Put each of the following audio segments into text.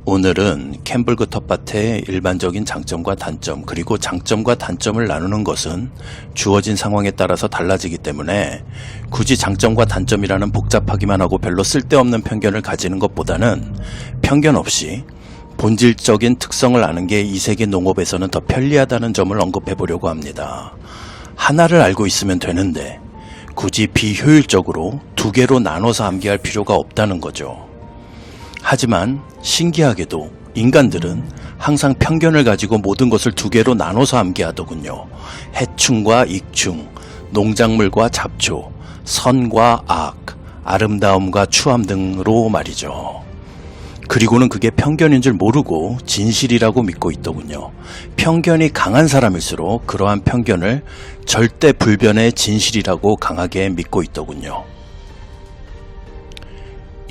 오늘은 캠블그 텃밭의 일반적인 장점과 단점, 그리고 장점과 단점을 나누는 것은 주어진 상황에 따라서 달라지기 때문에 굳이 장점과 단점이라는 복잡하기만 하고 별로 쓸데없는 편견을 가지는 것보다는 편견 없이 본질적인 특성을 아는 게 이 세계 농업에서는 더 편리하다는 점을 언급해 보려고 합니다. 하나를 알고 있으면 되는데 굳이 비효율적으로 두 개로 나눠서 암기할 필요가 없다는 거죠. 하지만 신기하게도 인간들은 항상 편견을 가지고 모든 것을 두 개로 나눠서 암기하더군요. 해충과 익충, 농작물과 잡초, 선과 악, 아름다움과 추함 등으로 말이죠. 그리고는 그게 편견인 줄 모르고 진실이라고 믿고 있더군요. 편견이 강한 사람일수록 그러한 편견을 절대 불변의 진실이라고 강하게 믿고 있더군요.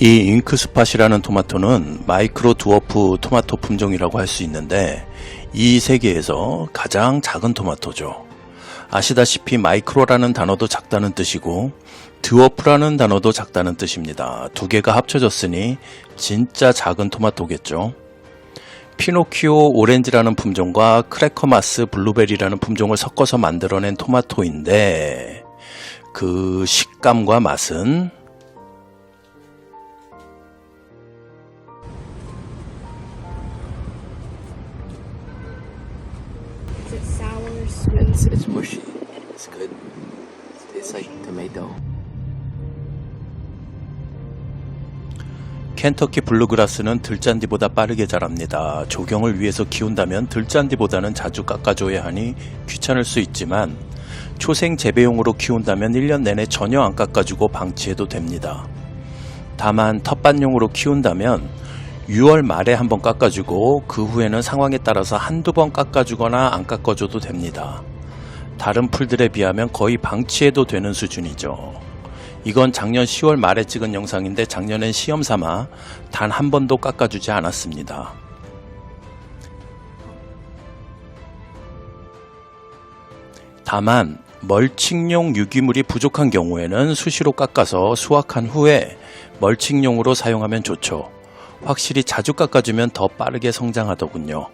이 잉크스팟이라는 토마토는 마이크로 드워프 토마토 품종이라고 할 수 있는데 이 세계에서 가장 작은 토마토죠. 아시다시피 마이크로라는 단어도 작다는 뜻이고 드워프라는 단어도 작다는 뜻입니다. 두 개가 합쳐졌으니 진짜 작은 토마토겠죠. 피노키오 오렌지라는 품종과 크래커마스 블루베리라는 품종을 섞어서 만들어낸 토마토인데 그 식감과 맛은 Is it sour, sweet? It's mushy. It's good. It's like tomato. 켄터키 블루그라스는 들잔디보다 빠르게 자랍니다. 조경을 위해서 키운다면 들잔디보다는 자주 깎아줘야 하니 귀찮을 수 있지만 초생 재배용으로 키운다면 1년 내내 전혀 안 깎아주고 방치해도 됩니다. 다만 텃밭용으로 키운다면 6월 말에 한번 깎아주고 그 후에는 상황에 따라서 한두 번 깎아주거나 안 깎아줘도 됩니다. 다른 풀들에 비하면 거의 방치해도 되는 수준이죠. 이건 작년 10월 말에 찍은 영상인데 작년엔 시험삼아 단 한 번도 깎아주지 않았습니다. 다만 멀칭용 유기물이 부족한 경우에는 수시로 깎아서 수확한 후에 멀칭용으로 사용하면 좋죠. 확실히 자주 깎아주면 더 빠르게 성장하더군요.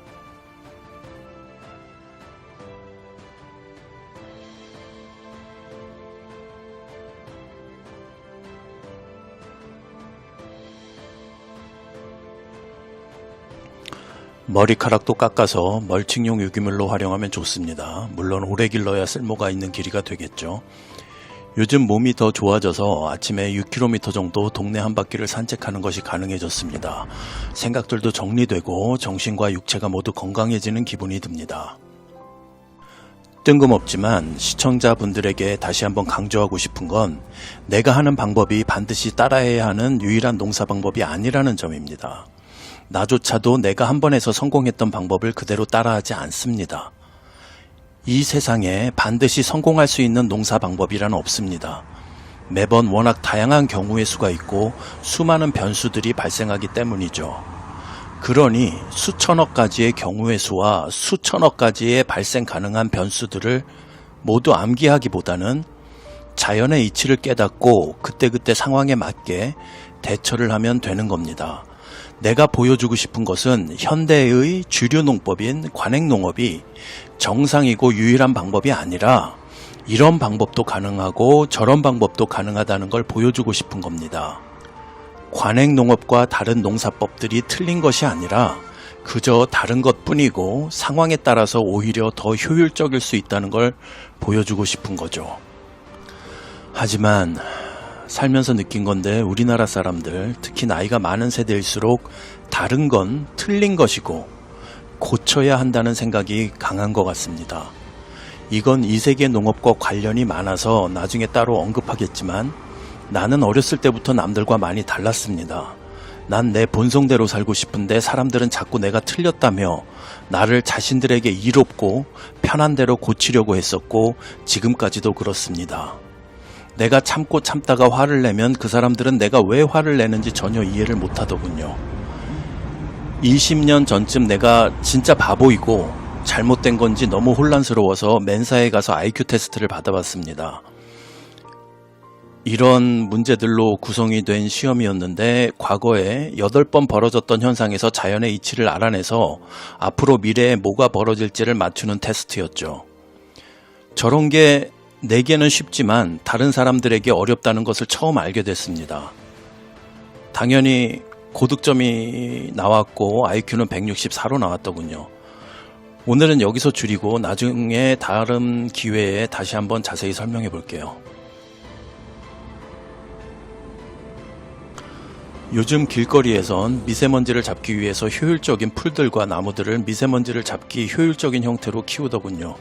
머리카락도 깎아서 멀칭용 유기물로 활용하면 좋습니다. 물론 오래 길러야 쓸모가 있는 길이가 되겠죠. 요즘 몸이 더 좋아져서 아침에 6km 정도 동네 한 바퀴를 산책하는 것이 가능해졌습니다. 생각들도 정리되고 정신과 육체가 모두 건강해지는 기분이 듭니다. 뜬금없지만 시청자분들에게 다시 한번 강조하고 싶은 건 내가 하는 방법이 반드시 따라해야 하는 유일한 농사 방법이 아니라는 점입니다. 나조차도 내가 한 번 해서 성공했던 방법을 그대로 따라하지 않습니다. 이 세상에 반드시 성공할 수 있는 농사 방법이란 없습니다. 매번 워낙 다양한 경우의 수가 있고 수많은 변수들이 발생하기 때문이죠. 그러니 수천억 가지의 경우의 수와 수천억 가지의 발생 가능한 변수들을 모두 암기하기보다는 자연의 이치를 깨닫고 그때그때 상황에 맞게 대처를 하면 되는 겁니다. 내가 보여주고 싶은 것은 현대의 주류 농법인 관행농업이 정상이고 유일한 방법이 아니라 이런 방법도 가능하고 저런 방법도 가능하다는 걸 보여주고 싶은 겁니다. 관행농업과 다른 농사법들이 틀린 것이 아니라 그저 다른 것뿐이고 상황에 따라서 오히려 더 효율적일 수 있다는 걸 보여주고 싶은 거죠. 하지만 살면서 느낀 건데 우리나라 사람들, 특히 나이가 많은 세대일수록 다른 건 틀린 것이고 고쳐야 한다는 생각이 강한 것 같습니다. 이건 이 세계 농업과 관련이 많아서 나중에 따로 언급하겠지만 나는 어렸을 때부터 남들과 많이 달랐습니다. 난 내 본성대로 살고 싶은데 사람들은 자꾸 내가 틀렸다며 나를 자신들에게 이롭고 편한 대로 고치려고 했었고 지금까지도 그렇습니다. 내가 참고 참다가 화를 내면 그 사람들은 내가 왜 화를 내는지 전혀 이해를 못하더군요. 20년 전쯤 내가 진짜 바보이고 잘못된 건지 너무 혼란스러워서 멘사에 가서 IQ 테스트를 받아봤습니다. 이런 문제들로 구성이 된 시험이었는데 과거에 8번 벌어졌던 현상에서 자연의 이치를 알아내서 앞으로 미래에 뭐가 벌어질지를 맞추는 테스트였죠. 저런 게 내게는 쉽지만 다른 사람들에게 어렵다는 것을 처음 알게 됐습니다. 당연히 고득점이 나왔고 IQ는 164로 나왔더군요. 오늘은 여기서 줄이고 나중에 다른 기회에 다시 한번 자세히 설명해 볼게요. 요즘 길거리에선 미세먼지를 잡기 위해서 효율적인 풀들과 나무들을 미세먼지를 잡기 효율적인 형태로 키우더군요.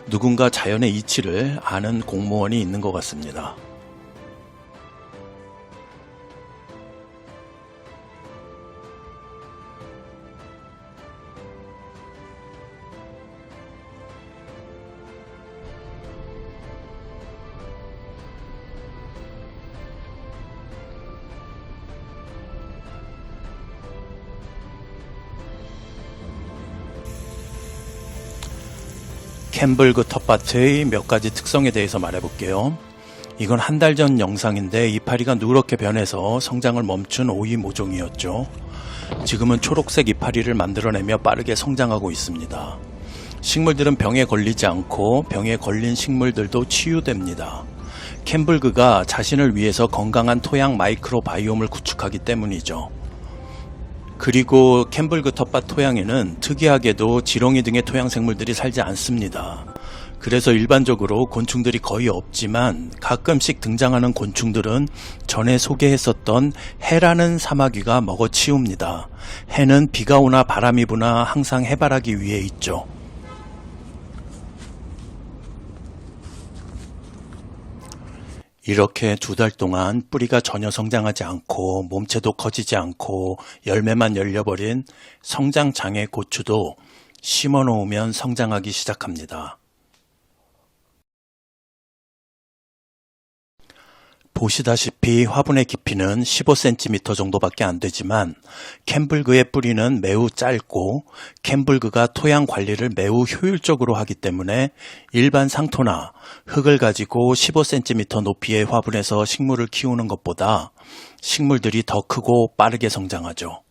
누군가 자연의 이치를 아는 공무원이 있는 것 같습니다. 캠블그 텃밭의 몇 가지 특성에 대해서 말해볼게요. 이건 한 달 전 영상인데 이파리가 누렇게 변해서 성장을 멈춘 오이 모종이었죠. 지금은 초록색 이파리를 만들어내며 빠르게 성장하고 있습니다. 식물들은 병에 걸리지 않고 병에 걸린 식물들도 치유됩니다. 캠블그가 자신을 위해서 건강한 토양 마이크로바이옴을 구축하기 때문이죠. 그리고 캠블그 텃밭 토양에는 특이하게도 지렁이 등의 토양 생물들이 살지 않습니다. 그래서 일반적으로 곤충들이 거의 없지만 가끔씩 등장하는 곤충들은 전에 소개했었던 해라는 사마귀가 먹어치웁니다. 해는 비가 오나 바람이 부나 항상 해바라기 위에 있죠. 이렇게 2달 동안 뿌리가 전혀 성장하지 않고 몸체도 커지지 않고 열매만 열려버린 성장장애 고추도 심어놓으면 성장하기 시작합니다. 보시다시피 화분의 깊이는 15cm 정도밖에 안 되지만 캠블그의 뿌리는 매우 짧고 캠블그가 토양 관리를 매우 효율적으로 하기 때문에 일반 상토나 흙을 가지고 15cm 높이의 화분에서 식물을 키우는 것보다 식물들이 더 크고 빠르게 성장하죠.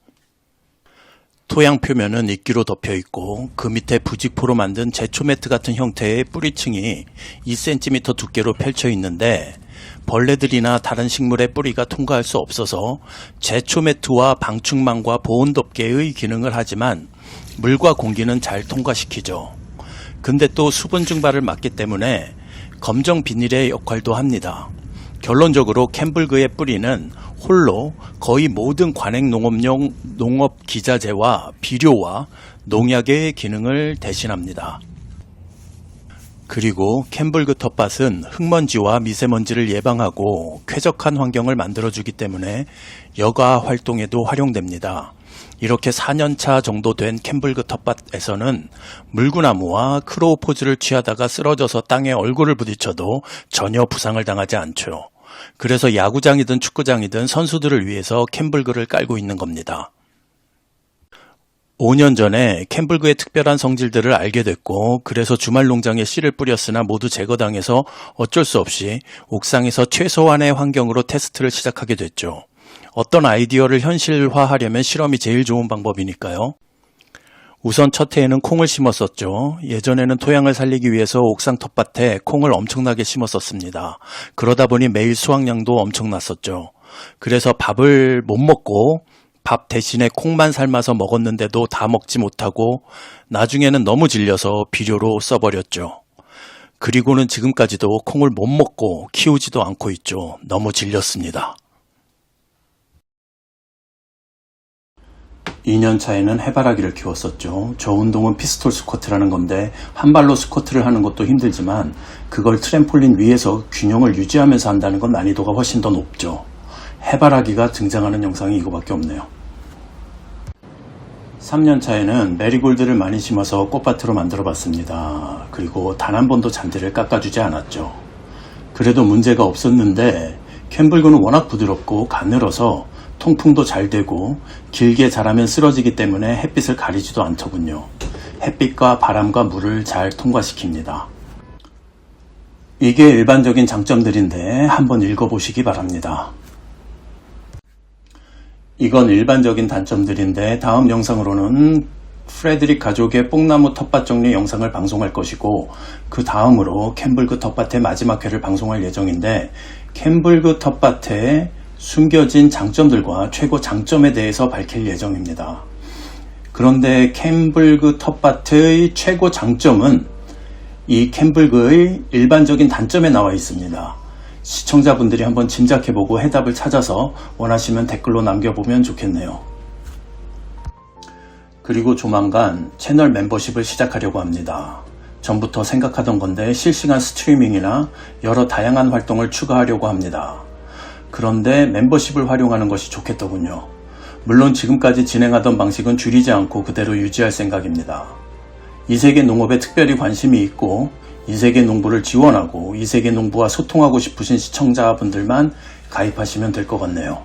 토양 표면은 이끼로 덮여 있고 그 밑에 부직포로 만든 제초 매트 같은 형태의 뿌리층이 2cm 두께로 펼쳐 있는데 벌레들이나 다른 식물의 뿌리가 통과할 수 없어서 제초 매트와 방충망과 보온 덮개의 기능을 하지만 물과 공기는 잘 통과시키죠. 근데 또 수분 증발을 막기 때문에 검정 비닐의 역할도 합니다. 결론적으로 캠블그의 뿌리는 홀로 거의 모든 관행 농업용 농업 기자재와 비료와 농약의 기능을 대신합니다. 그리고 캠블그 텃밭은 흙먼지와 미세먼지를 예방하고 쾌적한 환경을 만들어주기 때문에 여가 활동에도 활용됩니다. 이렇게 4년차 정도 된 캠블그 텃밭에서는 물구나무와 크로우 포즈를 취하다가 쓰러져서 땅에 얼굴을 부딪혀도 전혀 부상을 당하지 않죠. 그래서 야구장이든 축구장이든 선수들을 위해서 캠블그를 깔고 있는 겁니다. 5년 전에 캠블그의 특별한 성질들을 알게 됐고 그래서 주말 농장에 씨를 뿌렸으나 모두 제거당해서 어쩔 수 없이 옥상에서 최소한의 환경으로 테스트를 시작하게 됐죠. 어떤 아이디어를 현실화하려면 실험이 제일 좋은 방법이니까요. 우선 첫 해에는 콩을 심었었죠. 예전에는 토양을 살리기 위해서 옥상 텃밭에 콩을 엄청나게 심었었습니다. 그러다 보니 매일 수확량도 엄청났었죠. 그래서 밥을 못 먹고 밥 대신에 콩만 삶아서 먹었는데도 다 먹지 못하고 나중에는 너무 질려서 비료로 써버렸죠. 그리고는 지금까지도 콩을 못 먹고 키우지도 않고 있죠. 너무 질렸습니다. 2년 차에는 해바라기를 키웠었죠. 저 운동은 피스톨 스쿼트라는 건데 한 발로 스쿼트를 하는 것도 힘들지만 그걸 트램폴린 위에서 균형을 유지하면서 한다는 건 난이도가 훨씬 더 높죠. 해바라기가 등장하는 영상이 이거밖에 없네요. 3년 차에는 메리골드를 많이 심어서 꽃밭으로 만들어 봤습니다. 그리고 단 한 번도 잔디를 깎아주지 않았죠. 그래도 문제가 없었는데 캠블그는 워낙 부드럽고 가늘어서 통풍도 잘 되고 길게 자라면 쓰러지기 때문에 햇빛을 가리지도 않더군요. 햇빛과 바람과 물을 잘 통과시킵니다. 이게 일반적인 장점들인데 한번 읽어보시기 바랍니다. 이건 일반적인 단점들인데 다음 영상으로는 프레드릭 가족의 뽕나무 텃밭 정리 영상을 방송할 것이고 그 다음으로 캠블그 텃밭의 마지막 회를 방송할 예정인데 캠블그 텃밭의 숨겨진 장점들과 최고 장점에 대해서 밝힐 예정입니다. 그런데 캠블그 텃밭의 최고 장점은 이 캠블그의 일반적인 단점에 나와 있습니다. 시청자분들이 한번 짐작해보고 해답을 찾아서 원하시면 댓글로 남겨보면 좋겠네요. 그리고 조만간 채널 멤버십을 시작하려고 합니다. 전부터 생각하던 건데 실시간 스트리밍이나 여러 다양한 활동을 추가하려고 합니다. 그런데 멤버십을 활용하는 것이 좋겠더군요. 물론 지금까지 진행하던 방식은 줄이지 않고 그대로 유지할 생각입니다. 이세계 농업에 특별히 관심이 있고 이세계 농부를 지원하고 이세계 농부와 소통하고 싶으신 시청자분들만 가입하시면 될 것 같네요.